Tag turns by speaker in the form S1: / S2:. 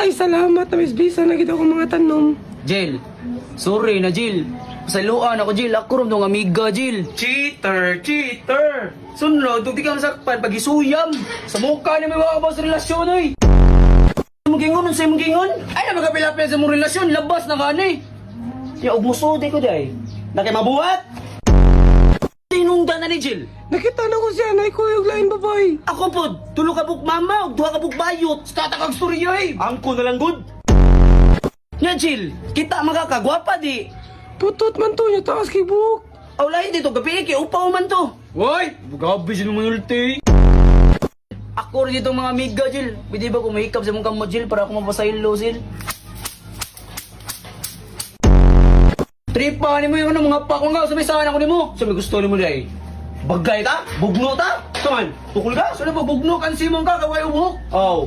S1: Ay, salamat na bisa na gito akong mga tanom.
S2: Jill, sorry na Jill. Pasaluan ako Jill, ako rin nung amiga Jill. Cheater, cheater. Sunod, di ka masakpan pag isuyam. Sa mukha na may wakabas relasyon ay. Magingon, unsay magingon? Ay na magapilapil sa mong relasyon, labas na kani. Ya, og musudi ko day. Nakimabuhat. Tinungdan na ni Jill.
S1: Nakita na ko siya na ikuyog lain babae.
S2: Ako po, tulo ka buk mama, ug duha ka buk bayot. Stata kag storya eh. Angko na lang good. Nya Jill, kita magakagwapa di.
S1: Putot man to niya taas kay buhok.
S2: Aw lahi dito gabi kay upaw man to. Woy, gabi sino manulti. Ako rin dito mga amiga Jill. Pwede ba kumahikap sa mong kamot Jill para ako mapasaylo Jill? Tripa ni mo yung ano, mga pakong nga, sumisahan ako ni mo. Sabi gusto ni mo day. Bagay ta? Bugno ta? Tuman, tukul ka? Saan na ba bugno kan simong ka, kaway ubuhok? Oh,